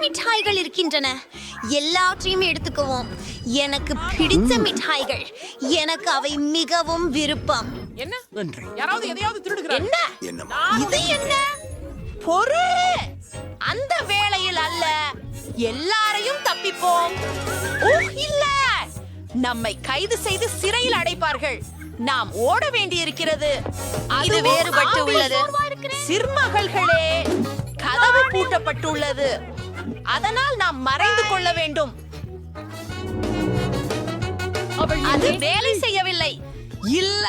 மிட்டாய்கள் இருக்கின்றன. எல்லாவற்றையும் எடுத்துக்குவோம். எனக்கு பிடித்த மிட்டாய்கள். எனக்கு அவை மிகவும் விருப்பம். என்ன யாராவது எதையாவது திருடுகிறாங்க? என்ன இது என்ன பொருள்? அந்த வேளையில் அல்ல, எல்லாரையும் தப்பிப்போம். ஓ இல்ல, நம்மை கைது செய்து சிறையில் அடைப்பார்கள். நாம் ஓட வேண்டியிருக்கிறது. இது வேறுபட்டு உள்ளது. சிறுமகள்களே, கதவு பூட்டப்பட்டுள்ளது. அதனால் நாம் மறைந்து கொள்ள வேண்டும். அது வேலை செய்யவில்லை. இல்ல,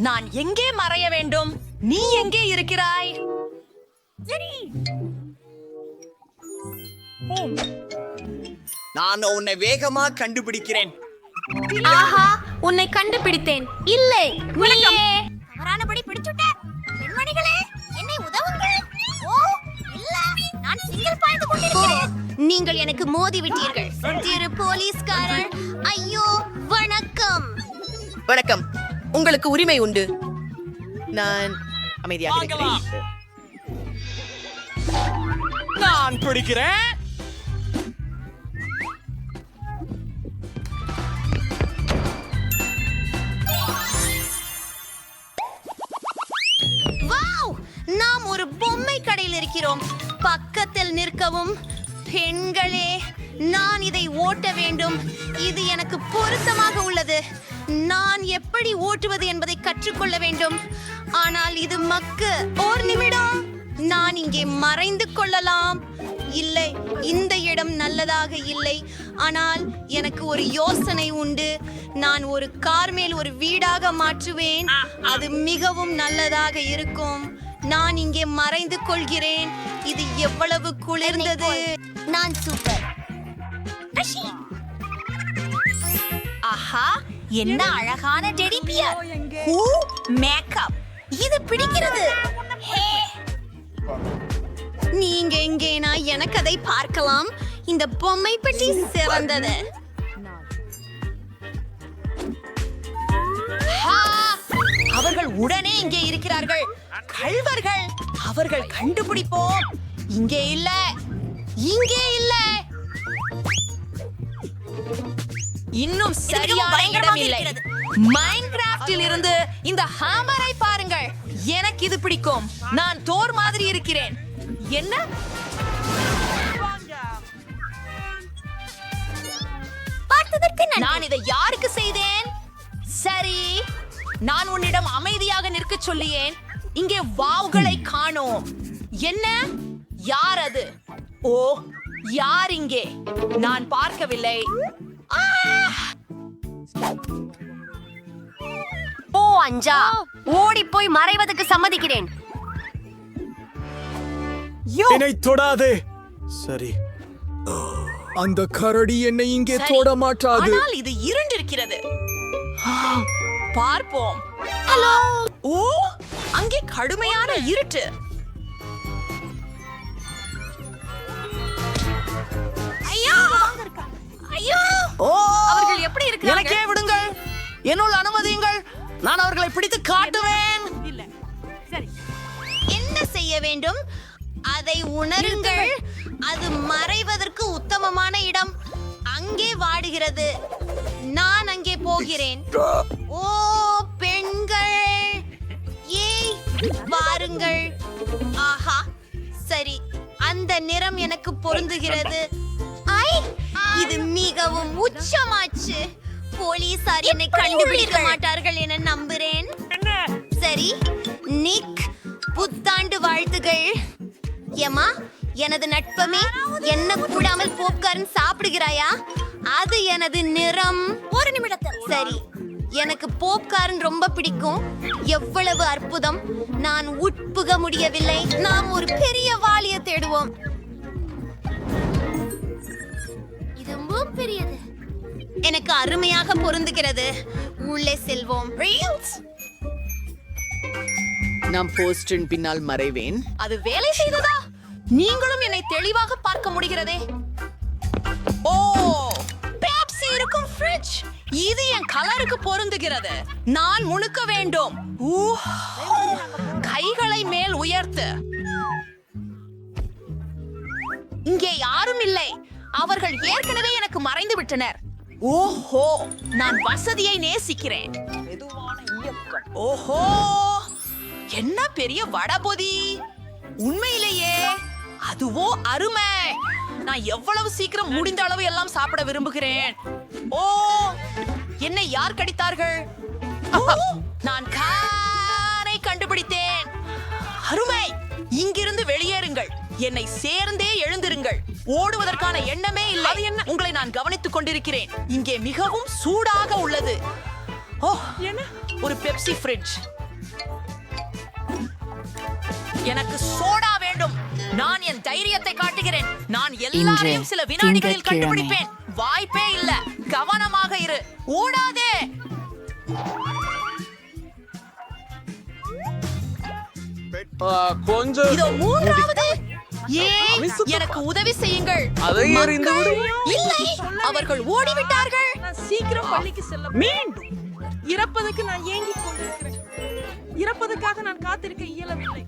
நான் எங்கே மறைய வேண்டும்? நீ எங்கே இருக்கிறாய்? நான் உன்னை வேகமா கண்டுபிடிக்கிறேன். ஆஹா, உன்னை கண்டுபிடித்தேன். இல்லை, நீயே தவறானபடி பிடிச்சுட்ட. பெண்மணிகளே, என்னை உதவுங்கள். ஓ இல்ல, நான் சிங்கிள் பாய்ந்து கொண்டிருக்கிறேன். நீங்கள் எனக்கு மோதி விட்டீர்கள். திரு போலீஸ்காரர், ஐயோ வணக்கம். வணக்கம். உங்களுக்கு உரிமை உண்டு. நான் அமைதியாக இருக்கிறேன். நான் பிடிக்கிறேன். வாவ், நாம் ஒரு பொம்மை கடையில் இருக்கிறோம். பக்கத்தில் நிற்கவும். பெண்களே, நான் இதை ஓட்ட வேண்டும். இது எனக்கு பொருத்தமாக உள்ளது. நான் எப்படி ஓட்டுவது என்பதை கற்றுக்கொள்ள வேண்டும். ஆனால் இது மக்கு. ஒரு நிமிடம், நான் இங்கே மறைந்து கொள்ளலாம். இல்லை, இந்த இடம் நல்லதாக இல்லை. ஆனால் எனக்கு ஒரு யோசனை உண்டு. நான் ஒரு கார் மேல் ஒரு வீடாக மாற்றுவேன். அது மிகவும் நல்லதாக இருக்கும். நான் இங்கே மறைந்து கொள்கிறேன். இது எவ்வளவு குளிர்ந்தது. நான் சூப்பர். ஆஹா, என்ன அழகான டெடி பியர். Who makeup. இது பிடிக்கிறது. ஹே, நீங்க எங்கேனா எனக்கு அதை பார்க்கலாம். இந்த பொம்மை பெட்டி சிறந்தது. அவர்கள் உடனே இங்கே இருக்கிறார்கள். கள்வர்கள். அவர்கள் கண்டுபிடிப்போம். இங்கே இல்ல, இங்கே இல்ல. இன்னும் சரியான இடம் இல்லை. மைன்கிராஃப்டில் இருந்து இந்த ஹாமரை பாருங்கள். எனக்கு இது பிடிக்கும். நான் தோர் மாதிரி இருக்கிறேன். என்ன? நான் இதை யாருக்கு செய்தேன்? சரி, நான் உன்னிடம் அமைதியாக நிற்க சொல்லியேன். இங்கே வாவ்களை காணோம். என்ன? யார் அது? ஓ, யார் இங்கே? நான் பார்க்கவில்லை. ஓ அஞ்சா, ஓடி போய் மறைவதற்கு சம்மதிக்கிறேன். என்னை தொடாதே. சரி, அந்த கரடி என்னை இங்கே தொட மாட்டாது. ஆனால் இது இருண்டிருக்கிறது. பார்ப்போம். ஹலோ. ஓ, அங்கே கடுமையான இருட்டு. ஐயோ, ஐயோ. ஓ, அவர்கள் எப்படி இருக்கிறார்கள்? எனக்கே விடுங்கள். என்னுள் அனுமதியுங்கள். நான் அவர்களை பிடித்து காட்டுவேன். இல்ல, சரி. என்ன செய்ய வேண்டும்? அதை உணருங்கள். அது மறைவதற்கு உத்தமமான இடம். அங்கே வாடுகிறது. நான் அங்கே போகிறேன். ஓ பெண்கள், ஏய் வாருங்கள். ஆஹா, சரி, அந்த நிறம் எனக்கு பொருந்துகிறது. ஐ, இது மிகவும் உச்சமாச்சு. போலீசார் என்னை கண்டுபிடிக்க மாட்டார்கள் என நம்புறேன். சரி, நிக், புத்தாண்டு வாழ்த்துகள். ஏமா, எனது நட்பமே, என்ன கூடாமல் பாப்கார்ன் சாப்பிடுகிறாயா? அது எனது நிறம். ஒரு நிமிடத்தில். சரி, எனக்கு பாப்கார்ன் ரொம்ப பிடிக்கும். எவ்வளவு அற்புதம். நான் உட்புக முடியவில்லை. நாம் ஒரு பெரிய வாளியை தேடுவோம். இது ரொம்பவும் பெரியது. எனக்கு அருமையாக பொருந்துகிறது. உள்ளே செல்வோம். நான் போஸ்டின் பின்னால் மறைவேன். அது வேலை செய்ததா? நீங்களும் என்னை தெளிவாக பார்க்க முடிகிறதே. ஓ, பெப்சி இருக்கும் ஃப்ரிட்ஜ். இது என் கலருக்கு பொருந்துகிறது. நான் முணுக்க வேண்டும். கைகளை மேல் உயர்த்து. இங்கே யாரும் இல்லை. அவர்கள் ஏற்கனவே எனக்கு மறைந்து விட்டனர். ஓஹோ, நான் வசதியை நேசிக்கிறேன். ஓஹோ, என்ன பெரிய வடபொதி! உண்மையிலேயே அதுவோ அருமை. நான் எவ்வளவு சீக்கிரம் முடிந்த அளவு எல்லாம் சாப்பிட விரும்புகிறேன். ஓ, என்னை யார் கடித்தார்கள்? நான் காரை கண்டுபிடித்தேன். அருமை! இங்கிருந்து வெளியேறுங்கள். என்னை சேர்ந்தே எழுந்திருங்கள். ஓடுவதற்கான எண்ணமே இல்லை. உங்களை நான் கவனித்துக் கொண்டிருக்கிறேன். இங்கே மிகவும் சூடாக உள்ளது. ஓ, ஒரு பெப்சி ஃப்ரிட்ஜ். எனக்கு சோடா வேண்டும். நான் என் தைரியத்தை காட்டுகிறேன். நான் எல்லாரையும் சில வினாடிகளில் கண்டுபிடிப்பேன். வாய்ப்பே இல்ல. கவனமாக இரு. ஓடாதே. கொஞ்சம் இதோ மூன்றாவது. ஏன் எனக்கு உதவி செய்யுங்கள். அதை எறிந்து விடு. இல்லை, அவர்கள் ஓடிவிட்டார்கள். நான் சீக்கிரம் பள்ளிக்கு செல்ல மீண்டும் இறப்பதற்கு நான் ஏங்கிக் கொண்டிருக்கிறேன். இறப்பதற்காக நான் காத்திருக்க இயலவில்லை.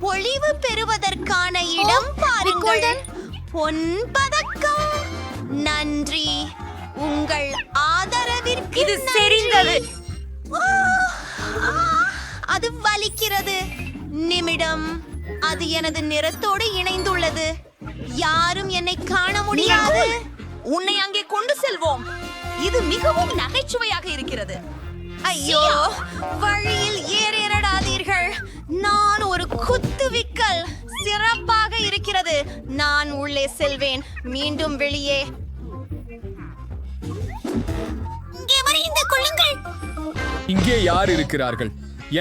பொழிவு பெறுவதற்கான இடம் பாருங்கள். பொன் பதக்கம். நன்றி உங்கள் ஆதரவிற்கு. இது செறிந்தது. அது வலிக்கிறது. நிமிடம். அது எனது நிறத்தோடு இணைந்துள்ளது. யாரும் என்னை காண முடியாது. உன்னை அங்கே கொண்டு செல்வோம். இது மிகவும் நகைச்சுவையாக இருக்கிறது. ஐயோ, வழியில் ஏறிடாதீர்கள். நான் ஒரு குத்துவிக்கல். சிறப்பாக இருக்கிறது. நான் உள்ளே செல்வேன். மீண்டும் வெளியே. இங்கே யார் இருக்கிறார்கள்?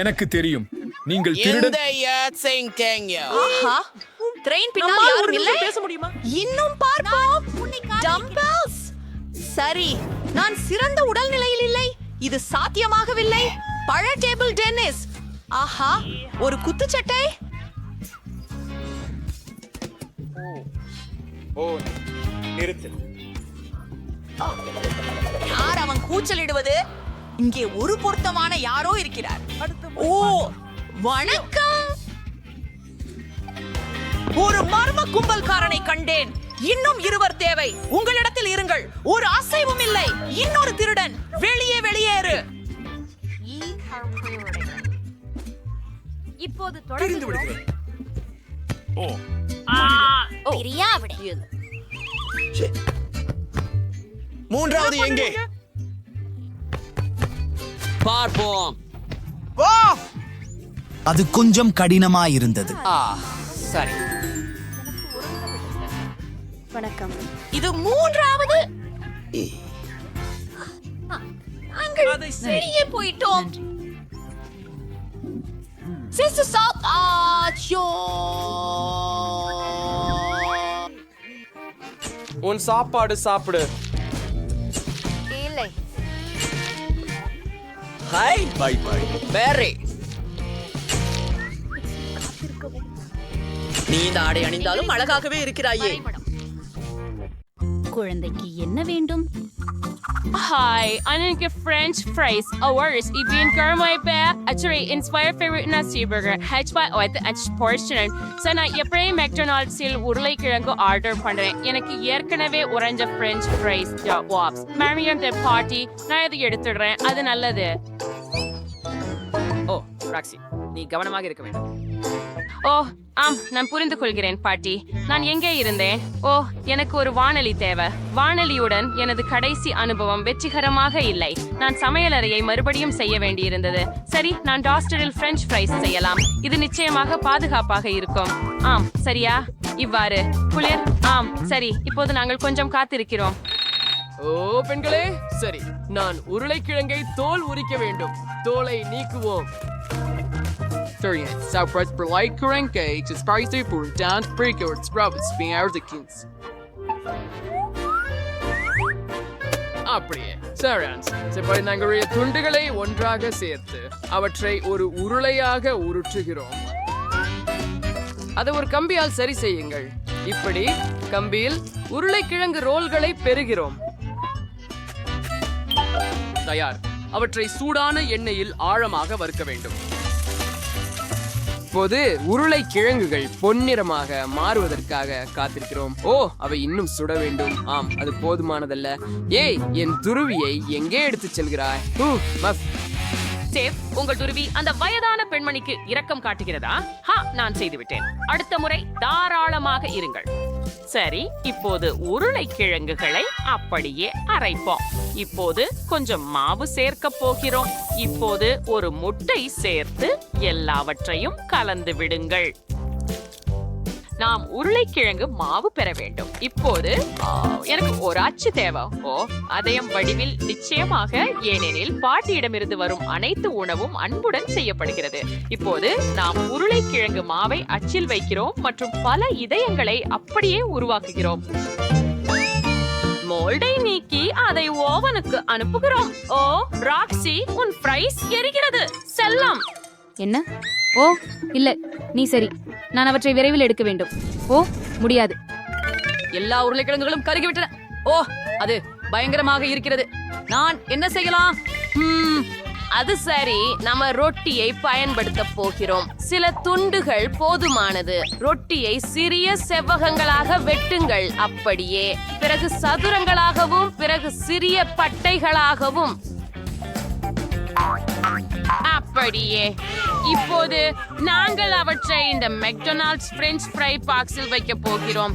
எனக்கு தெரியும். நீங்கள் திருடன். ஆஹா, ட்ரெயின் பின்னால் நம்மால் யாரும் ஒரு இல்லை. நிமிஷம் பேச முடியுமா? இன்னும் பார்ப்போம். டம்பல்ஸ். சரி, நான் சிறந்த உடல்நிலையில் இல்லை. இது சாத்தியமாகவில்லை. பழ டேபிள் டென்னிஸ். ஆஹா, ஒரு குத்துச்சட்டை. யார் அவன் கூச்சலிடுவது? இங்கே ஒரு பொருத்தமான யாரோ இருக்கிறார். ஓ, வணக்கம். ஒரு மர்ம கும்பல்காரனை கண்டேன். இன்னும் இருவர் தேவை. உங்களிடத்தில் இருங்கள். ஒரு அசைவும் இல்லை. இன்னொரு திருடன். வெளியே வெளியேறு. இப்போது தொடர்ந்து மூன்றாவது எங்கே? பார்ப்போம். அது கொஞ்சம் கடினமாயிருந்தது. சரி. இது மூன்றாவது. நாங்கள் வெளியே போயிட்டோம். சிஸ்டர் சவுத் ஆச்சோ. உன் சாப்பாடு சாப்பிடு. இல்லை. ஹாய். Bye bye. மேரி. நீ இந்த ஆடை அணிந்தாலும் அழகாகவே இருக்கிறாயே. குழந்தைக்கு என்ன வேண்டும்? Hi, I'm gonna get French fries. Hours, even Garmoy Bear, actually inspired favorite Nasi burger, hatch by oil and portion. So நான் எப்படியே மெக்டொனால்ட்ஸில் உருளைக்கிழங்கு ஆர்டர் பண்றேன். எனக்கு ஏற்கனவே உறைஞ்ச French fries ஜாப்ஸ். மேரியம் தி பார்ட்டி. நான் இதை எடுத்துடுறேன். அது நல்லது. ஓ, ராக்ஸி, நீ கவனமாக இருக்க வேண்டும். ஓ, ஆம், நான் புரிந்து கொள்கிறேன் பாட்டி. நான் எங்கே இருந்தேன்? ஓ, எனக்கு ஒரு வானொலி தேவை. வானொலியுடன் எனது கடைசி அனுபவம் வெற்றிகரமாக இல்லை. நான் சமையலறையை மறுபடியும் செய்ய வேண்டியிருந்தது. சரி, நான் டாஸ்டரில் French fries செய்யலாம். இது நிச்சயமாக பாதுகாப்பாக இருக்கும். ஆம், சரியா? இவ்வாறு குளிர். ஆம், சரி. இப்போது நாங்கள் கொஞ்சம் காத்திருக்கிறோம். ஓ பெண்களே, சரி, நான் உருளைக்கிழங்கை தோல் உரிக்க வேண்டும். தோலை நீக்குவோம். Sauerkraut Berleitkurenke, just spicy for down breaker, sprouts, being out the kings. அப்படியே சரன்ஸ் செப்படி நாங்கள் துண்டுகளை ஒன்றாக சேர்த்து அவற்றை ஒரு உருளையாக உருட்டுகிறோம். அதை ஒரு கம்பியால் சரி செய்யுங்கள். இப்படி கம்பியில் உருளைக்கிழங்கு ரோல்களை பெறுகிறோம். தயார். அவற்றை சூடான எண்ணெயில் ஆழமாக வறுக்க வேண்டும். இப்போது உருளைக்கிழங்குகள் பொன்னிறமாக மாறுவதற்காக காத்திருக்கிறோம். ஓ, அவை இன்னும் சுட வேண்டும். ஆம், அது போதுமானதல்ல. ஏய், என் துருவியை எங்கே எடுத்துச் செல்கிறாய்? சேஃப், உங்கள் துருவி அந்த வயதான பெண்மணிக்கு இரக்கம் காட்டுகிறதா? நான் செய்துவிட்டேன். அடுத்த முறை தாராளமாக இருங்கள். சரி, இப்போது உருளைக்கிழங்குகளை அப்படியே அரைப்போம். இப்போது கொஞ்சம் மாவு சேர்க்க போகிறோம். இப்போது ஒரு முட்டை சேர்த்து எல்லாவற்றையும் கலந்து விடுங்கள். நாம் உருளைக்கிழங்கு மாவு பெற வேண்டும். இப்போது எனக்கு ஒரு அச்சு தேவை. அதயம் வடிவில் நிச்சயமாக, ஏனெனில் பாட்டியிடமிருந்து வரும் அனைத்து உணவும் அன்புடன் செய்யப்படுகிறது. இப்போது நாம் உருளைக்கிழங்கு மாவை அச்சில் வைக்கிறோம் மற்றும் பல இதயங்களை அப்படியே உருவாக்குகிறோம். மோல்டை நீக்கி அதை ஓவனுக்கு அனுப்புகிறோம். ஓ ராக்ஸி, உன் ஃப்ரைஸ் எரிகிறது. செல்லம். என்ன? ஓ இல்ல, நீ சரி. நான் அவற்றை விரைவில் எடுக்க வேண்டும். ஓ முடியாது. எல்லா உருளைக்கிழங்குகளும் கருகிவிட்டன. ஓ, அது பயங்கரமாக இருக்கிறது. நான் என்ன செய்யலாம்? அது சரி, நம்ம ரொட்டியை பயன்படுத்த போகிறோம். சில துண்டுகள் போதுமானது. ரொட்டியை சிறிய செவ்வகங்களாக வெட்டுங்கள். அப்படியே, பிறகு சதுரங்களாகவும், பிறகு சிறிய பட்டைகளாகவும். அப்படியே. இப்போது நாங்கள் அவற்றை இந்த மெக்டொனால்ட்ஸ் பிரெஞ்ச் ஃப்ரை பாக்ஸில் வைக்க போகிறோம்.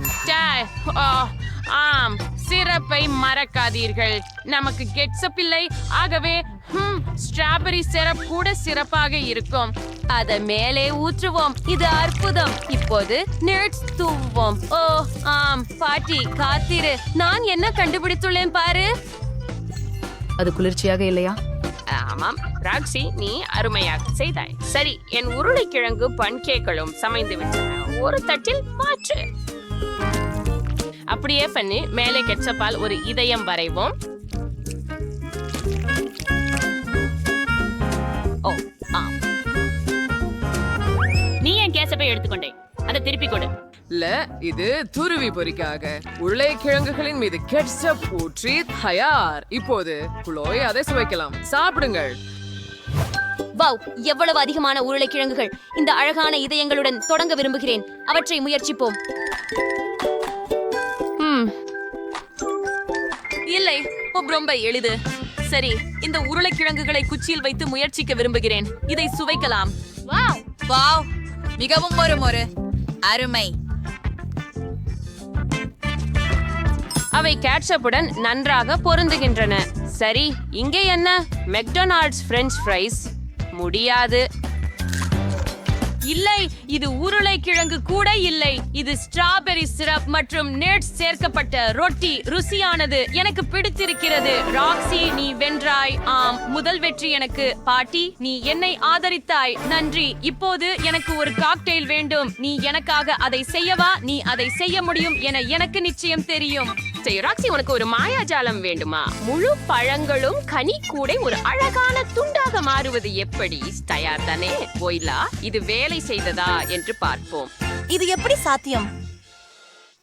ஆம், சிறப்பை மறக்காதீர்கள். நமக்கு கெட்சப் இல்லை, ஆகவே ஸ்ட்ராபெரி சிரப் கூட சிறப்பாக இருக்கும். அதை மேலே ஊற்றுவோம். இது அற்புதம். இப்போது நட்ஸ் தூவுவோம். ஓ ஆம், பாட்டி காத்திரு. நான் என்ன கண்டுபிடித்துள்ளேன் பாரு. அது குளிர்ச்சியாக இல்லையா? ஆமாம் ராக்ஸி, நீ அருமையாக செய்தாய். சரி, என் உருளைக்கிழங்கு பன்கேக்களும் சமைந்து விட்டன. ஒரு தட்டில் மாற்று. அப்படியே பண்ணி மேலே கெட்சப்பால் ஒரு இதயம் வரைவோம். ஓ ஆம், நீ என் கேசப்பை எடுத்துக்கொண்டே. அதை திருப்பி கொடு. இல்ல, இது துருவி பொரிக்காக. உருளைக்கிழங்குகளின் மீது கெட்சப் ஊற்றி தயார். இப்போது குளோய் அதை சுவைக்கலாம். சாப்பிடுங்கள். வாவ், எவ்வளவு அதிகமான உருளைக்கிழங்குகள்! இந்த அழகான இதயங்களுடன் தொடங்க விரும்புகிறேன். அவற்றை முயற்சிப்போம். இல்லை, ரொம்ப எளிது. சரி, இந்த உருளைக்கிழங்குகளை குச்சியில் வைத்து முயற்சிக்க விரும்புகிறேன். இதை சுவைக்கலாம். வாவ், மிகவும் ஒரு அருமை. அவை கேட்சப்புடன் நன்றாக பொருந்துகின்றன. சரி, இங்கே என்ன? McDonald's French fries. முடியாது. இல்லை, இது உருளைக்கிழங்கு கூட இல்லை. இது ஸ்ட்ராபெரி சிரப் மற்றும் நட்ஸ் சேர்க்கப்பட்ட ரொட்டி. ருசியானது. எனக்கு பிடித்திருக்கிறது. ராக்ஸி, நீ வென்றாய். ஆம், முதல் வெற்றி எனக்கு. பாட்டி, நீ என்னை ஆதரித்தாய். நன்றி. இப்போது எனக்கு ஒரு காக்டெயில் வேண்டும். நீ எனக்காக அதை செய்யவா? நீ அதை செய்ய முடியும் என எனக்கு நிச்சயம் தெரியும். சரி ராக்ஸி, உனக்கு ஒரு மாயாஜாலம் வேண்டுமா? முழு பழங்களும் கனி கூட ஒரு அழகான துண்டாக மாறுவது எப்படி? தயார் தானே? போய்லா, இது வேலை செய்ததா என்று பார்ப்போம். இது எப்படி சாத்தியம்?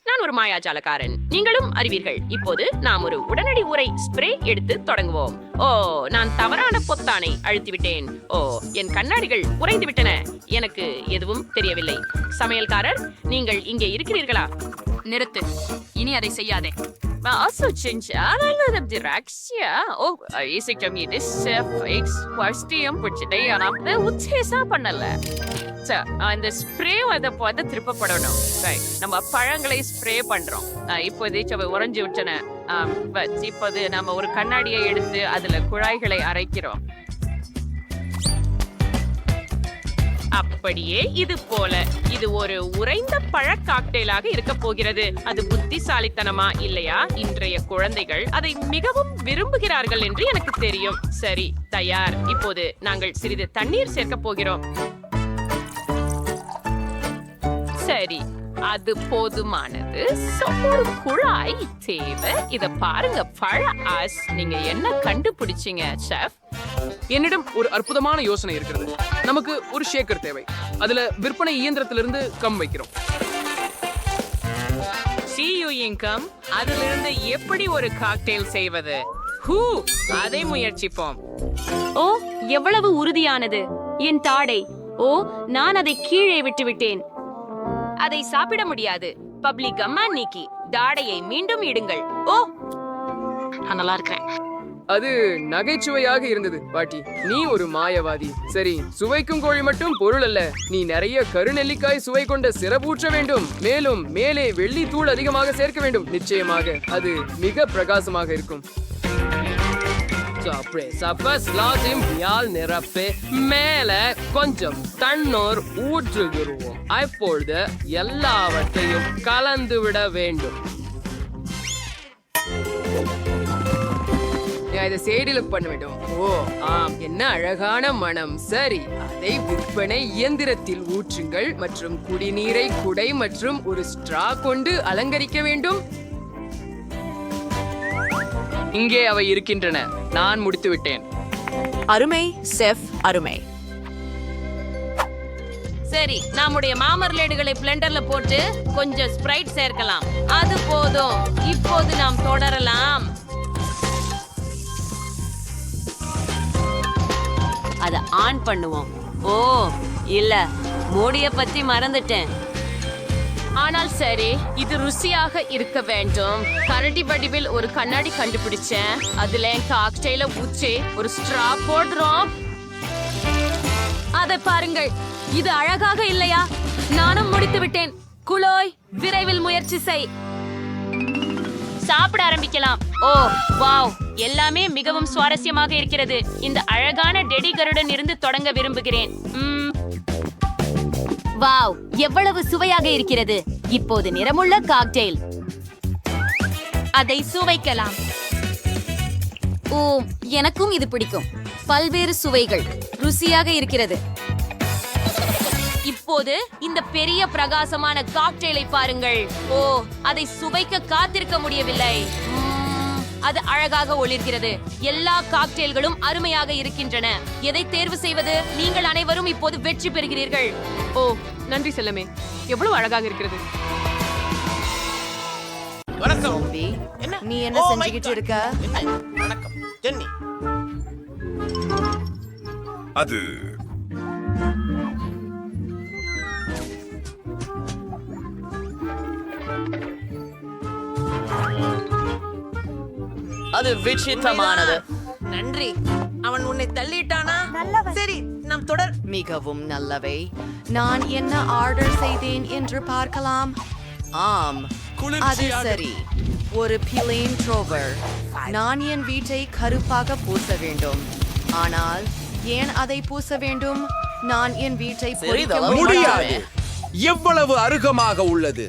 நான் ஒரு மாயாஜாலக்காரன், நீங்களும் அறிவீர்கள். இப்போது நாம் ஒரு உடனடி உரை ஸ்ப்ரே எடுத்து தொடங்குவோம். ஓ, நான் தவறான பொத்தானை அழுத்திவிட்டேன். ஓ, என் கண்ணாடிகள் உறைந்து விட்டன. எனக்கு எதுவும் தெரியவில்லை. சமையல்காரர், நீங்கள் இங்கே இருக்கிறீர்களா? நிறுத்து, இனி அதை செய்யாதே. இந்த ஸ்ப்ரே அதை திருப்பப்படணும். நம்ம பழங்களை ஸ்ப்ரே பண்றோம். இப்போதைக்கு உறைஞ்சு விட்டன. இப்போது நம்ம ஒரு கண்ணாடியை எடுத்து அதுல குழாய்களை அரைக்கிறோம். அப்படியே இது போல. இது ஒரு உறைந்த பழ காக்டெயிலாக இருக்க போகிறது. அது புத்திசாலித்தனமா இல்லையா? இன்றைய குழந்தைகள் அதை மிகவும் விரும்புகிறார்கள் என்று எனக்கு தெரியும். சரி, தயார். இப்போது நாங்கள் சிறிது தண்ணீர் சேர்க்க போகிறோம். சரி, அது போதுமானது. ஒரு குழாய் தேவை. இத பாருங்க, பழ ஆஸ். நீங்க என்ன கண்டுபிடிச்சீங்க செஃப்? என்னிடம் ஒரு அற்புதமான யோசனை இருக்கிறது. நமக்கு ஒரு ஷேக்கர் தேவை. அதுல விற்பனை இயந்திரத்திலிருந்து கம் வைக்கிறோம். அதிலிருந்து எப்படி ஒரு காக்டெயில் செய்வது? ஹூ, அதை முயற்சிப்போம். ஓ எவ்வளவு உறுதியானது என் தாடை. ஓ நான் அதை கீழே விட்டுவிட்டேன். அதை சாப்பிட முடியாது. பப்ளிக் அம்மா நீக்கி தாடையை மீண்டும் இடுங்கள். ஓ நான் நல்லா இருக்கிறேன். அது நகைச்சுவையாக இருந்தது பாட்டி. நீ ஒரு மாயவாதி. சரி, சுவைக்கும் கோழி மட்டும் பொருள் அல்ல. நீ நிறைய கருநெல்லிக்காய் சுவை கொண்ட சிறப்பூற்ற வேண்டும். மேலும் மேலே வெள்ளி தூள் அதிகமாக சேர்க்க வேண்டும். நிச்சயமாக அது மிக பிரகாசமாக இருக்கும். நிரப்பு மேல கொஞ்சம் தண்ணீர் ஊற்றுகிறோம். அப்பொழுது எல்லாவற்றையும் கலந்து விட வேண்டும். இதை சேடில பண்ண வேண்டும். ஓ ஆம், என்ன அழகான மனம். சரி, அதை விற்பனை இயந்திரத்தில் ஊற்றுங்கள் மற்றும் குடிநீரை குடை மற்றும் ஒரு ஸ்ட்ரா கொண்டு அலங்கரிக்க வேண்டும். இங்கே அவை இருக்கின்றன. நான் முடித்து விட்டேன். அருமை செஃப், அருமை. சரி, நம்முடைய மாமர்லேடுகளை பிளெண்டர்ல போட்டு கொஞ்சம் ஸ்ப்ரைட் சேர்க்கலாம். அது போதும். இப்போது நாம் தொடரலாம். அத ஆன் பண்ணுவோம். ஓ இல்ல, மூடிய பத்தி மறந்துட்டேன். ஆனால் சரி, இது ருசியாக இருக்க வேண்டும். கரடி வடிவில் ஒரு கண்ணாடி கண்டுபிடிச்சேன். அதுல காக்டெயில ஊற்றி ஒரு ஸ்ட்ரா போடுறோம். அதை பாருங்கள், இது அழகாக இல்லையா? நானும் முடித்து விட்டேன். குளோய், விரைவில் முயற்சி செய். சாப்பிட ஆரம்பிக்கலாம். ஓ வாவ், எல்லாமே மிகவும் சுவாரஸ்யமாக இருக்கிறது. இந்த அழகான டெடி கருடன் இருந்து தொடங்க விரும்புகிறேன். வாவ், எவ்வளவு சுவையாக இருக்கிறது. இப்போது நிறமுள்ள காக்டெயில். அதை சுவைக்கலாம். ஓ எனக்கும் இது பிடிக்கும். பல்வேறு சுவைகள் ருசியாக இருக்கிறது. இப்போது இந்த பெரிய பிரகாசமான காக்டெயிலை பாருங்கள். ஓ அதை சுவைக்க காத்திருக்க முடியவில்லை. அது அழகாக ஒளிர்கிறது. எல்லா காக்டெயில்களும் அருமையாக இருக்கின்றன. எதை தேர்வு செய்வது? நீங்கள் அனைவரும் இப்போது வெற்றி பெறுகிறீர்கள். ஓ நன்றி செல்லமே, எவ்வளவு அழகாக இருக்கிறது. வணக்கம். நீ என்ன செஞ்சுக்கிட்டு இருக்க? வணக்கம் ஜென்னி. அது அது விசித்திரமானது. நன்றி. அவன் உன்னை தள்ளிட்டானா? சரி, நாம் தொடர். மிகவும் நல்லவை. நான் என்ன ஆர்டர் செய்தேன் என்று பார்க்கலாம். ஆம், அது சரி. ஒரு பிளேன் ட்ரோவர். நான் என் வீட்டை கருப்பாக பூச வேண்டும். ஆனால் ஏன் அதை பூச வேண்டும்? நான் என் வீட்டை பொறிக்க முடியாது. எவ்வளவு அருகமாக உள்ளது.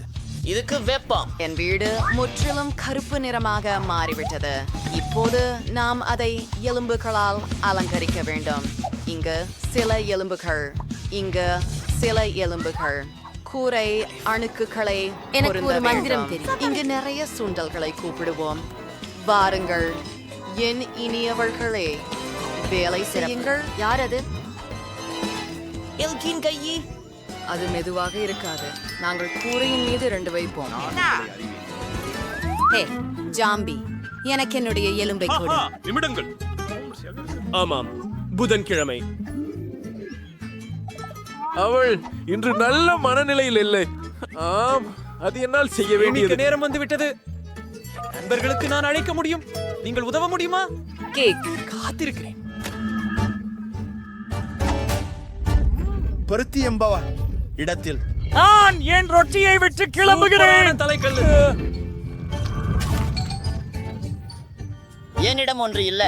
இதுக்கு வெப்பம். என் வீடு முற்றிலும் கருப்பு நிறமாக மாறிவிட்டது. இப்போது நாம் அதை எலும்புகளால் அலங்கரிக்க வேண்டும். இங்கு சில எலும்புகள், இங்கு சில எலும்புகள். கூரை அணுக்குகளை எனக்கு ஒரு பொருந்த மந்திரம் வேண்டும். தெரியும். இங்கு நிறைய சுண்டல்களை கூப்பிடுவோம். வாருங்கள் என் இனியவர்களே, வேலை செய்யுங்கள். யார் அது? எல்கின் கையி. அது மெதுவாக இருக்காது. நாங்கள் கூரையின் மீது 2 வைப்போம். ஹே ஜாம்பி, எனக்கு என்னுடைய எலும்பை கொடு. நிமிடங்கள். ஆமாம், புதன்கிழமை. அவள் இன்று நல்ல மனநிலையில் இல்லை. ஆம், அது என்னால் செய்ய வேண்டியது. நேரம் வந்து விட்டது. நண்பர்களுக்கு நான் அழைக்க முடியும். நீங்கள் உதவ முடியுமா? கேக். காத்திருக்கிறேன். பருத்தி என்பவா இடத்தில் நான் என் ரொட்டியை விட்டு கிளம்புகிறேன். தலைக்கல்லு. என்னிடம் ஒன்று இல்ல.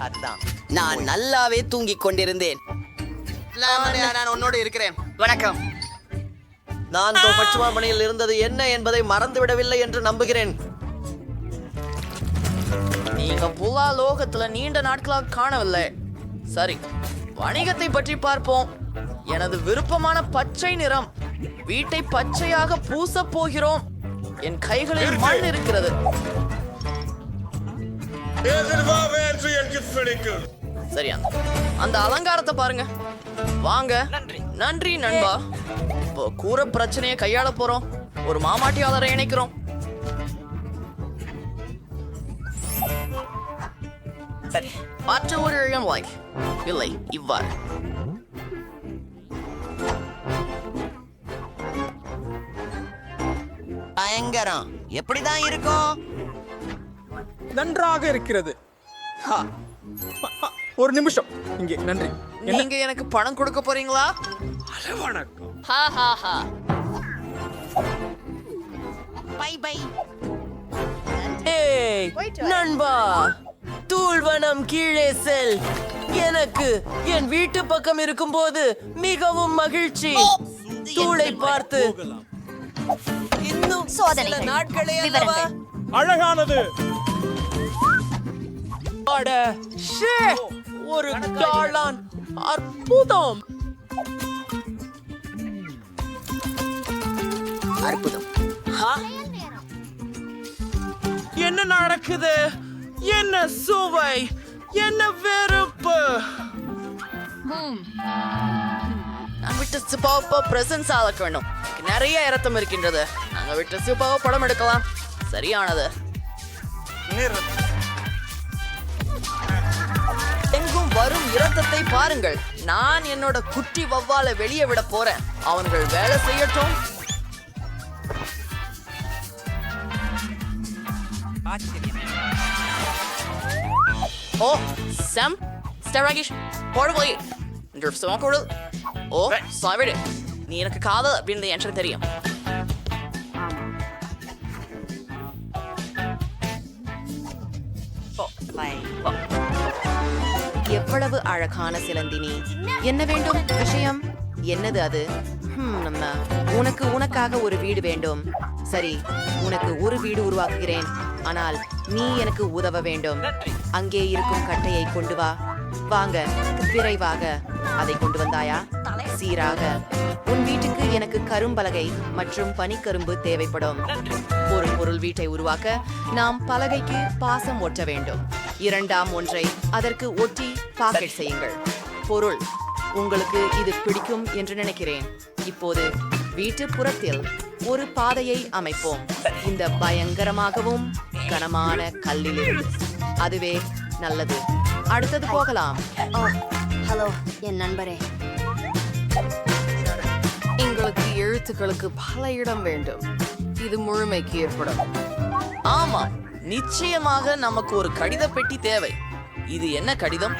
அதுதான். நான் நல்லாவே தூங்கிக் கொண்டிருந்தேன். நான் உன்னோடு இருக்கிறேன். வணக்கம். நான் பச்சுமாமணியில் இருந்தது என்ன என்பதை மறந்துவிடவில்லை என்று நம்புகிறேன். நீங்க புலா லோகத்துல நீண்ட நாட்களாக காணவில்லை. சரி, வணிகத்தை பற்றி பார்ப்போம். எனது விருப்பமான பச்சை நிறம். வீட்டை பச்சையாக பூச போகிறோம். என் கைகளில் மண் இருக்கிறது. சரி, அந்த அலங்காரத்தை பாருங்க. வாங்க. நன்றி நண்பா. இப்போ கூரை பிரச்சனையை கையாள போறோம். ஒரு மாமாட்டியாளரை இணைக்கிறோம். சரி, மற்ற ஒரு இடம் like இல்லை இவ்வாறு. பயங்கரம் எப்படிதான் இருக்கும்? நன்றாக இருக்கிறது. ஹா. ஒரு நிமிஷம் இங்கே. நன்றி. நீங்க எனக்கு பணம் கொடுக்க போறீங்களா? வணக்கம். ஹா ஹா ஹா. Bye bye. ஏய் நண்பா, தூள்வனம் கீழே செல். எனக்கு என் வீட்டு பக்கம் இருக்கும்போது மிகவும் மகிழ்ச்சி. தூளை பார்த்து இன்னும் சில சோதனைகள், நாட்களே அல்லவா? விவரங்கள். அழகானது. அட, ஷே, ஒரு டாலான் அற்புதம். அற்புதம். என்ன நடக்குது? என்ன சுவை, என்ன வெறுப்பு. நான் விட்டு சூப்பாவை பிரசன்ஸ் ஆளக்க வேண்டும். நிறைய இரத்தம் இருக்கின்றது. நாங்க விட்டு சூப்பாவை படம் எடுக்கலாம். சரியானது. எங்கும் வரும் இரத்தத்தை பாருங்கள். நான் என்னோட குட்டி வவ்வாலை வெளியே விட போறேன். அவன்கள் வேலை செய்யட்டும். ஓ சாம் ஸ்டராகிஷ் போடுவோய் என்று சுமக்கூடு. ஓ சாவிடு, நீ எனக்கு காதல் அப்படின்னு எனக்கு தெரியும். எவ்வளவு அழகான சிலந்தினி. என்ன வேண்டும் விஷயம்? என்னது அது? நம்ம உனக்காக ஒரு வீடு வேண்டும். சரி, உனக்கு ஒரு வீடு உருவாக்குகிறேன். ஆனால் நீ எனக்கு உதவ வேண்டும். அங்கே இருக்கும் கட்டையை கொண்டு வா. வாங்க, விரைவாக. அதை கொண்டு வந்தாயா? சீராக. உன் வீட்டுக்கு எனக்கு கரும்பலகை மற்றும் பனிக்கரும்பு தேவைப்படும். ஒரு பொருள் வீட்டை உருவாக்க நாம் பலகைக்கு பாசம் ஒட்ட வேண்டும். இரண்டாம் ஒன்றை அதற்கு ஒட்டி பாக்கெட் செய்யுங்கள். பொருள், உங்களுக்கு இது பிடிக்கும் என்று நினைக்கிறேன். இப்போது வீட்டு புறத்தில் ஒரு பாதையை அமைப்போம். இந்த பயங்கரமாகவும் கனமான கல்லிலிருந்து. அதுவே நல்லது. அடுத்தது போகலாம். ஹலோ என் நண்பரே. எங்களுக்கு எழுத்துக்களுக்கு பல இடம் வேண்டும். இது முழுமைக்கு ஏற்படும். ஆமா, நிச்சயமாக நமக்கு ஒரு கடித பெட்டி தேவை. இது என்ன கடிதம்?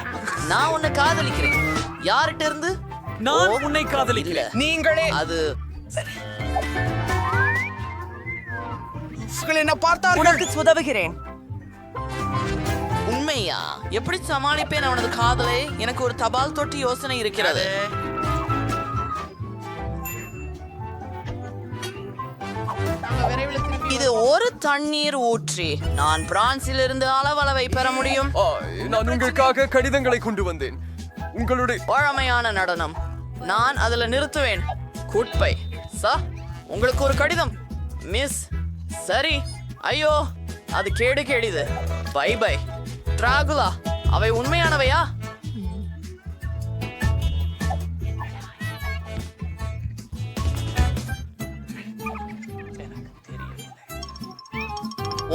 நான் உன்னை காதலிக்கிறேன். யார்கிட்ட இருந்து? நான் உன்னை காதலிக்கிறேன். நீங்களே அது என்ன பார்த்தால் உனக்கு உதவுகிறேன். உண்மையா? எப்படி சமாளிப்பேன் அவனது காதலை? எனக்கு ஒரு தபால் தொட்டி யோசனை இருக்கிறது. இது ஒரு தண்ணீர் ஊற்றி நான் பிரான்சிலிருந்து அளவளவை பெற முடியும். நான் உங்களுக்காக கடிதங்களை கொண்டு வந்தேன். உங்களுடைய பழமையான நடனம். நான் அதுல நிறுத்துவேன். குட்பை உங்களுக்கு ஒரு கடிதம் மிஸ். சரி. ஐயோ, அது கேடிது. By by Dracula. அவை உண்மையானவையா?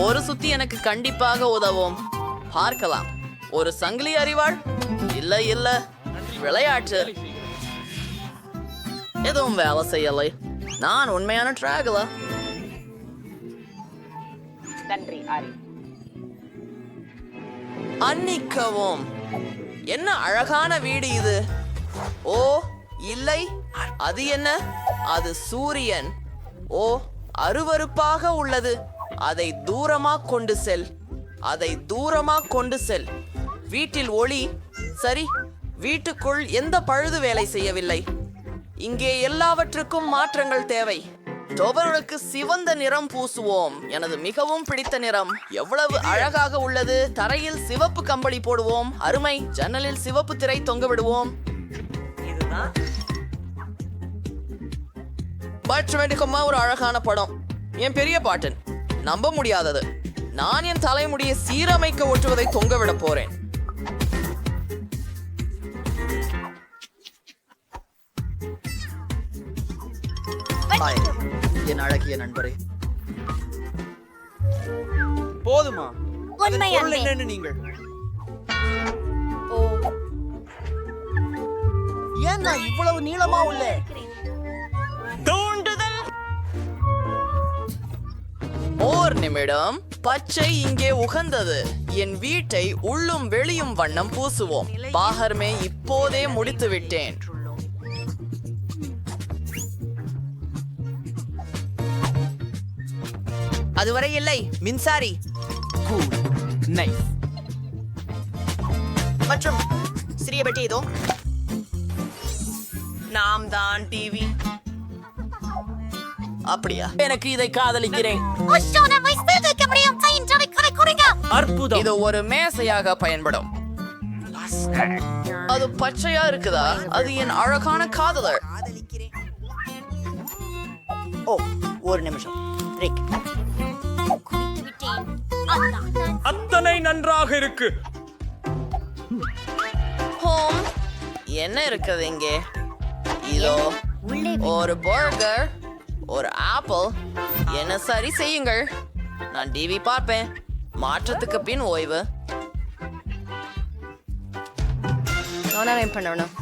ஒரு சுத்தி எனக்கு கண்டிப்பாக உதவும். பார்க்கலாம். ஒரு சங்கிலி அறிவாள்? இல்ல விளையாட்டு. எதுவும் வேலை செய்யலை. நான் உண்மையான டிராகுலா. அன்னிக்கவும். என்ன அழகான வீடு இது. ஓ இல்லை, அது என்ன? அது சூரியன். ஓ, அருவருப்பாக உள்ளது. அதை தூரமா கொண்டு செல். அதை தூரமா கொண்டு செல். வீட்டில் ஒளி. சரி, வீட்டுக்குள் எந்த பழுது வேலை செய்யவில்லை. இங்கே எல்லாவற்றுக்கும் மாற்றங்கள் தேவை. டோபர்களுக்கு சிவந்த நிறம் பூசுவோம். எனது மிகவும் பிடித்த நிறம். எவ்வளவு அழகாக உள்ளது. தரையில் சிவப்பு கம்பளி போடுவோம். அருமை. ஜன்னலில் சிவப்பு திரை தொங்க விடுவோம். பட்மெடிக்கமா ஒரு அழகான படம். என் பெரிய பாட்டன். நம்ப முடியாதது. நான் என் தலைமுடியை சீரமைக்க ஒட்டுவதை தொங்க விட போறேன். என் அழகிய நண்பரே. போதுமா? உண்மை பொருள் அன்பே. என்னன்னு நீங்கள் ஏன் நான் இவ்வளவு நீளமா உள்ள தூண்டுதல். ஓர் நிமிடம். பச்சை இங்கே உகந்தது. என் வீட்டை உள்ளும் வெளியும் வண்ணம் பூசுவோம். பாகர்மே இப்போதே முடித்து விட்டேன். அதுவரை இல்லை மின்சாரி மற்றும் சிறிய பெட்டி இதோ. நாம் தான் டிவி. அப்படியா? எனக்கு இதை காதலிக்கிறேன். அற்புதம். இது ஒரு மேசையாக பயன்படும். அது பச்சையா இருக்குதா? அது என் அழகான காதலர். ஓ, ஒரு நிமிஷம். ரிக், அத்தனை நன்றாக இருக்கு. ஹோம் என்ன இருக்குது இங்கே? இதோ ஒரு பர்கர், ஒரு ஆப்பிள். என்ன சரி செய்யுங்கள். நான் டிவி பார்ப்பேன். மாற்றத்துக்கு பின் ஓய்வு. நான் பண்ணணும்.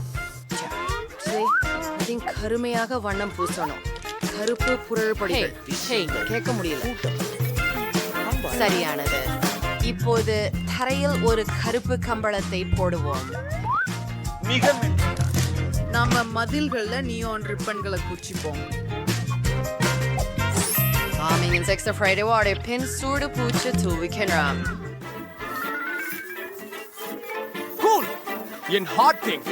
கருமையாக வண்ணம் பூசணும். கருப்பு புரள் படிகள் கேட்க முடியல. சரியானது. இப்போது தரையில் ஒரு கருப்பு கம்பளத்தை போடுவோம். மிக நம்ம மதில்கள்ல நியான் ரிப்பன்களை குச்சிப்போம். Calming insects of Friday water pin சூடு பூச்சு தூவிக்கிறோம். கூல். என் ஹார்ட் திங்.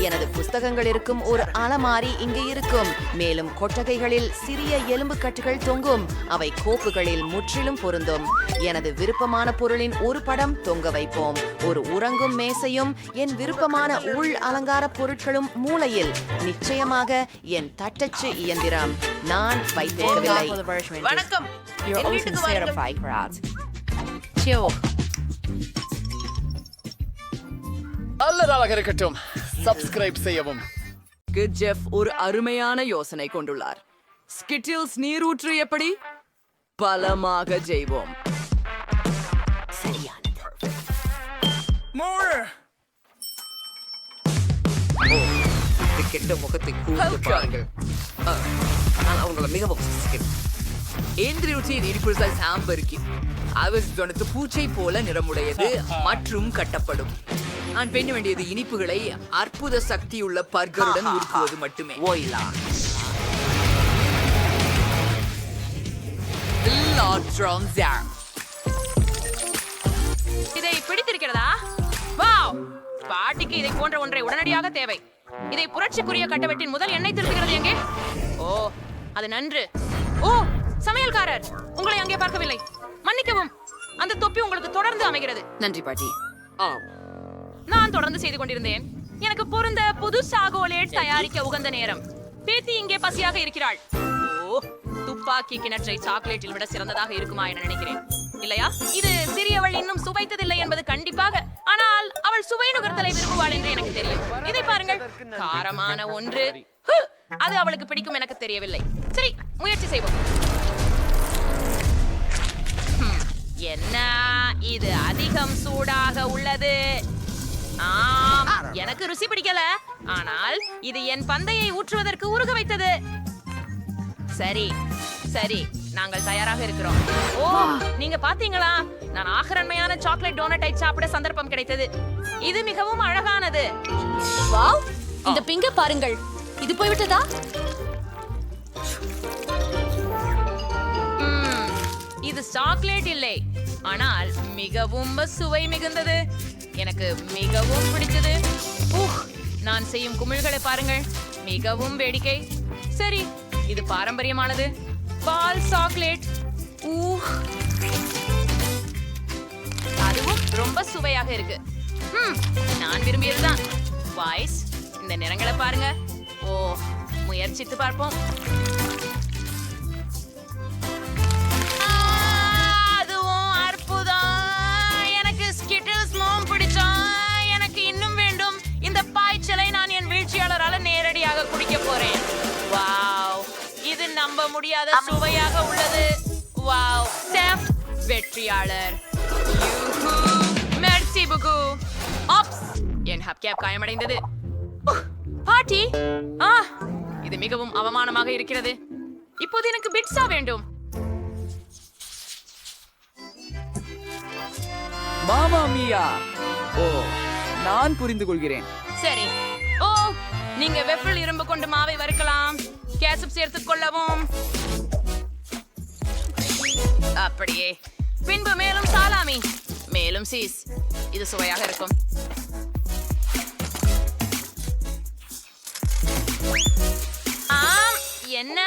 எனது புஸ்தகங்கள் இருக்கும் ஒரு அலமாரி இங்கு இருக்கும். மேலும் கொட்டகைகளில் சிறிய எலும்பு கட்டுகள் தொங்கும். அவை கோப்புகளில் முற்றிலும் பொருந்தும். எனது விருப்பமான பொருளின் ஒரு படம் தொங்க வைப்போம். ஒரு உறங்கும் மேசையும் என் விருப்பமான உள் அலங்கார பொருட்களும் மூலையில். நிச்சயமாக என் தட்டச்சு இயந்திரம். நான் வைத்திருக்கவில்லை. வணக்கம். நல்லதாக இருக்கட்டும். சப்ஸ்கிரைப் செய்யவும். ஜெஃப் ஒரு அருமையான யோசனை கொண்டுள்ளார். ஸ்கிட்டில்ஸ் நீரூற்று எப்படி? பலமாக ஜெய்வோம். கெட்ட முகத்தை கூர்ந்து பாருங்கள். நான் அவங்கள மிகவும் ஏந்திரியுச்சியின் இனிப்புகள் சாம்பருக்கு அவசரத்து பூச்சை போல நிறமுடையது மற்றும் கட்டப்படும். நான் பெண்ண வேண்டியது இனிப்புகளை அற்புத சக்தியுள்ள பர்கருடன் உருக்குவது மட்டுமே. ஓயிலா இதை பிடித்திருக்கிறதா? வாவ்! பாட்டிக்கு இதை போன்ற ஒன்றை உடனடியாக தேவை. இதை புரட்சிக்குரிய கட்டவெட்டின் முதல் எண்ணெய் திருத்துகிறது எங்கே? ஓ, அது நன்று. ஓ, சமையல்காரர், உங்களை அங்கே பார்க்கவில்லை. மன்னிக்கவும். அந்த தொப்பி உங்களுக்கு தொடர்ந்து அமைகிறது. நன்றி பாட்டி. நான் தொடர்ந்து செய்து கொண்டிருந்தேன். எனக்கு பொருந்த புது சாகோலேட் தயாரிக்க உகந்த நேரம். பேத்தி இங்கே பசியாக இருக்கிறாள். ஓ, துப்பாக்கி கிணற்றை சாக்லேட்டில் விட சிறந்ததாக இருக்குமா என நினைக்கிறேன். இல்லையா? இது சிறியவள் இன்னும் சுவைத்ததில்லை என்பது கண்டிப்பாக. ஆனால் அவள் சுவை நுகர்த்தலை விரும்புவாள் என்று எனக்கு தெரியும். இதை பாருங்கள், காரமான ஒன்று. அது அவளுக்கு பிடிக்கும் எனக்கு தெரியவில்லை. சரி, முயற்சி செய்வோம். என்ன இது அதிகம் சூடாக உள்ளது. ஆம், எனக்கு ருசி பிடிக்கல. ஆனால் இது என் பந்தையை ஊற்றுவதற்கு உருக வைத்தது. சரி சரி, நாங்கள் தயாராக இருக்கிறோம். ஓ, நீங்க பாத்தீங்களா? நான் ஆகரண்மையான சாக்லேட் டோனட்டை சாப்பிட சந்தர்ப்பம் கிடைத்தது. இது மிகவும் அழகானது. வாவ், இந்த பிங்க பாருங்கள். இது போய்விட்டதா? இது சாக்லேட் இல்லை, ஆனால் மிகவும் சுவை மிகுந்தது. எனக்கு மிகவும் பிடிச்சது. நான் செய்யும் குமிழ்களை பாருங்கள், மிகவும் வேடிக்கை. சரி, இது பாரம்பரியமானது. பால் சாக்லேட். அதுவும் ரொம்ப சுவையாக இருக்கு. நான் விரும்பியதுதான். வாய்ஸ், இந்த நிறங்களை பாருங்க. ஓ, முயற்சித்து பார்ப்போம். அதுவும் அற்புதம். எனக்கு ஸ்கிட்டில்ஸ் மோம் பிடிச்சா. எனக்கு இன்னும் வேண்டும். இந்த பாய்ச்சலை நான் என் வீழ்ச்சியாளரால நேரடியாக குடிக்க போறேன். வாவ், இது நம்ப முடியாத சுவையாக உள்ளது. வாவ் செஃப் வெற்றியாளர் யூஹூ மெர்சி புகு ஆப்ஸ் என் ஹப்கேப் காயமடைந்தது பாட்டி இது மிகவும் அவமானமாக இருக்கிறது இப்போது எனக்கு பிட்ஸா வேண்டும் மாமா மியா ஓ நான் புரிந்து கொள்கிறேன் சரி ஓ நீங்க வெப்பிள் இரும்பு கொண்டு மாவை வறுக்கலாம் கேசப் சேர்த்துக் கொள்ளவும் அப்படியே பின்பு மேலும் சாலாமி மேலும் சீஸ் இது சுவையாக இருக்கும் ஆம் என்ன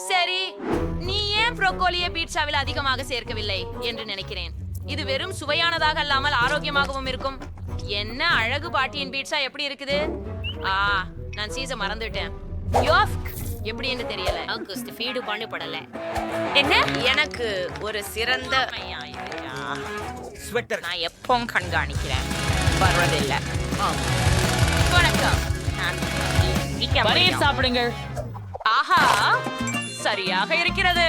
சரி நீ ஏன் ப்ரோக்கோலியை பீட்சாவில் அதிகமாக சேர்க்கவில்லை என்று நினைக்கிறேன் இது வெறும் சுவையானதாக அல்லாமல் ஆரோக்கியமாகவும் இருக்கும் என்ன அழகு பாட்டியின் பீட்சா எப்படி இருக்குது நான் சீஸ மறந்துட்டேன் யோஃப்க் எப்படி என்று தெரியல ஆகஸ்ட் ஃபீடு பண்ணப்படல என்ன எனக்கு ஒரு சிறந்த ஸ்வெட்டர் நான் எப்பவும் கண்காணிக்கிறேன் வர்றதில்லை வணக்கம் நான் பனீர் சாப்பிடுங்கள். ஆஹா சரியாக இருக்கிறது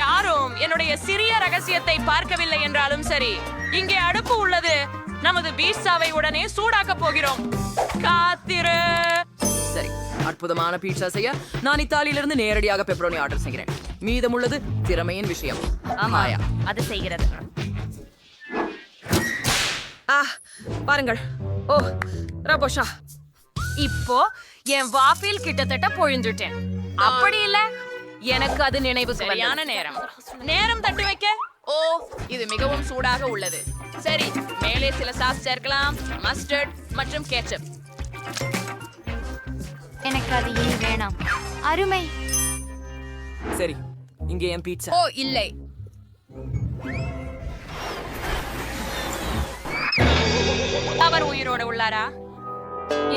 யாரும் என்னுடைய சிறிய ரகசியத்தை பார்க்கவில்லை என்றாலும் சரி இங்கே அடுப்பு உள்ளது நமது பீட்சாவை உடனே சூடாக்க போகிறோம் காத்திரு சரி அற்புதமான பீட்சா செய்ய நான் இத்தாலியிலிருந்து நேரடியாக பெப்பரோனி ஆர்டர் செய்கிறேன் மீதமுள்ளது திறமையின் விஷயம் ஆமாயா அது செய்கிறது பாருங்கள் ஓ ரபோஷா இப்போ என் வாஃபில் கிட்டத்தட்ட பொழிஞ்சுட்டேன் அப்படி இல்ல எனக்கு அது நினைவு சரியான நேரம் தட்டி வைக்க ஓ இது மிகவும் சூடாக உள்ளது சரி மேலே சில சாஸ் சேர்க்கலாம் மஸ்டர்ட் மற்றும் கேச்சப் எனக்கு அது இனி வேணாம் அருமை சரி இங்கே என் பீட்சா ஓ இல்லை அவர் உயிரோட உள்ளாரா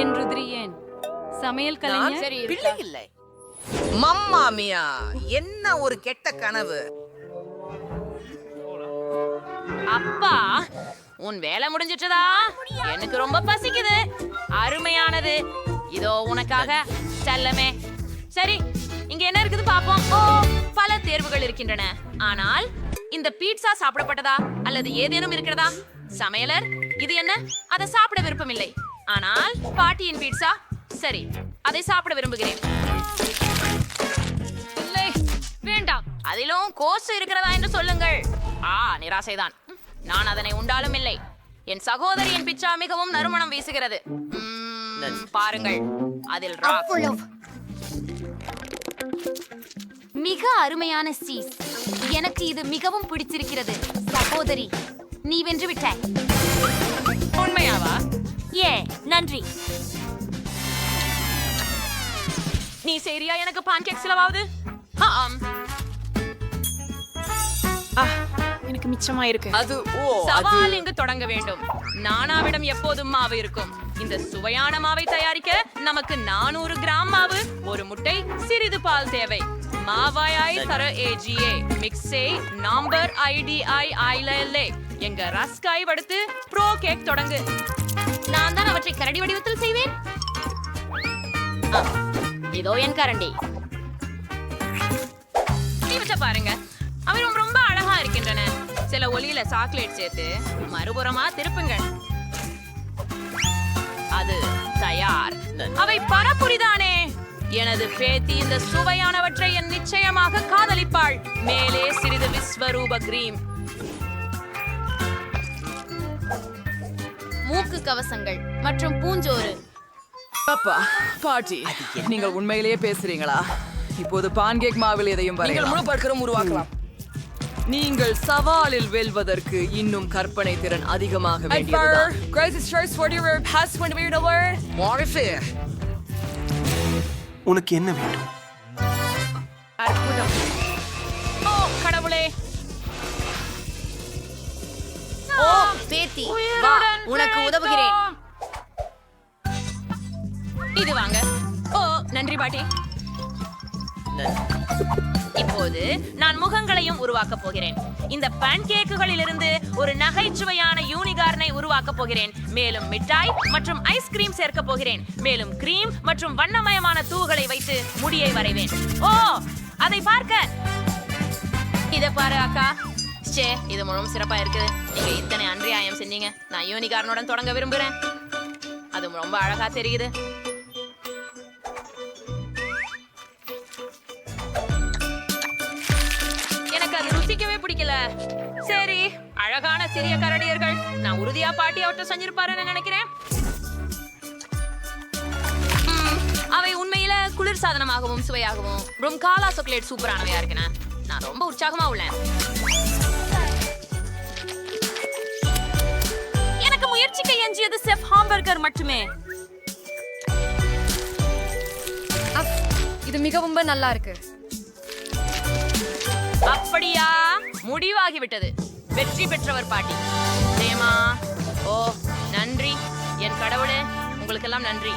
என் ருத்ரியேன் சமையல் கலைஞர் சரி பிள்ளை இல்லை மம்மா மியா என்ன ஒரு கெட்ட கனவு அப்பா உன் வேலை முடிஞ்சிட்டதா எனக்கு ரொம்ப பசிக்குது அருமையானது இதோ உனக்காக செல்லமே சரி இங்க என்ன இருக்குது பாப்போம் ஓ பல தேர்வுகள் இருக்கின்றன ஆனால் இந்த பீட்சா சாப்பிடப்பட்டதா அல்லது ஏதேனும் இருக்கிறதா சமையலர் இது என்ன அதை சாப்பிட விருப்பமில்லை ஆனால் பாட்டியின் பீட்சா சரி அதை சாப்பிட விரும்புகிறேன் இல்லை வேண்டாம் அதிலும் கோசு இருக்கிறதா என்று சொல்லுங்கள் நிராசைதான் நான் அதனை உண்டாலும் இல்லை என் சகோதரியின் பிச்சா மிகவும் நறுமணம் வீசுகிறது பாருங்கள் அதில் மிக அருமையான சீஸ் எனக்கு இது மிகவும் பிடிச்சிருக்கிறது சகோதரி நீ வென்று விட்டாய் உண்மையாவா நன்றி நீ சரியா எனக்கு பான்கேக் செலவாவது எனக்கு மிச்சமா இருக்கு அது சவால் இங்கு தொடங்க வேண்டும் நானாவிடம் எப்போதும் மாவு இருக்கும் இந்த சுவையான மாவை தயாரிக்க நமக்கு 400 கிராம் மாவு ஒரு முட்டை சிறிது பால் தேவை மாவாய் தர ஏஜிஏ மிக்ஸே நம்பர் ஐடிஐ ஐலே எங்க ரஸ்காய் வடுத்து ப்ரோ கேக் தொடங்கு நான் தான் அவற்றை கரடி வடிவத்தில் செய்வேன் இதோ என் கரண்டி இவற்றை பாருங்க அவரும் ரொம்ப அழகா இருக்கின்றன சில ஒலியில சாக்லேட் சேர்த்து மறுபுறமா திருப்புங்கள் அது தயார் அவை பரப்புரிதானே எனது பேத்தி இந்த சுவையானவற்றை என் நிச்சயமாக காதலிப்பாள் மேலே சிறிது விஸ்வரூப கிரீம் மூக்கு கவசங்கள் மற்றும் பூஞ்சோறு அப்பா பாட்டி நீங்கள் உண்மையிலேயே பேசுறீங்களா இப்போது பான்கேக் மாவில் எதையும் வரையலாம் முழு பர்கரும் உருவாக்கலாம் நீங்கள் சவாலில் வெல்வதற்கு இன்னும் கற்பனை திறன் அதிகமாக வேண்டியதுதான் உனக்கு என்ன வேண்டும் அற்புதம் ஓ கடவுளே ஓ பேத்தி வா உனக்கு உதவுகிறேன் இது வாங்க ஓ நன்றி பாட்டி இப்போது நான் முகங்களையும் உருவாக்க போகிறேன் இந்த பான்கேக்குகளிலிருந்து ஒரு நகைச்சுவையான யூனிகார்னை உருவாக்க போகிறேன் மேலும் மிட்டாய் மற்றும் ஐஸ்கிரீம் சேர்க்க போகிறேன் மேலும் கிரீம் மற்றும் வண்ணமயமான தூகளை வைத்து முடியை வரைவேன் ஓ அதை பார்க்க இத பாரு அக்கா. ச்சே, இது முழுவதும் சிறப்பா இருக்குது. நீங்க இத்தனை அன்றியாயம் செஞ்சீங்க. நான் யூனிகார்னுடன் தொடங்க விரும்புறேன். அது ரொம்ப அழகா தெரியுது. எனக்கு அது ருசிக்கவே பிடிக்கல. சரி, அழகான சிறிய கரடியர்கள். நான் உறுதியா பாட்டி அவற்றை செஞ்சிருப்பாருன்னு நினைக்கிறேன். அவை உண்மையில குளிர் சாதனமாகவும் சுவையாகவும் ரொம்ப காலா சாக்லேட் சூப்பரானவையா இருக்குண்ணா. நான் ரொம்ப உற்சாகமா உள்ளேன். எனக்கு முயற்சிக்க எஞ்சியது செஃப் ஹாம்பர்கர் மட்டுமே. இது மிகவும் நல்லா இருக்கு. அப்படியா? முடிவாகிவிட்டது. வெற்றி பெற்றவர் பாட்டி. ஜெயமா. ஓ, நன்றி என் கடவுளே, உங்களுக்கெல்லாம் நன்றி.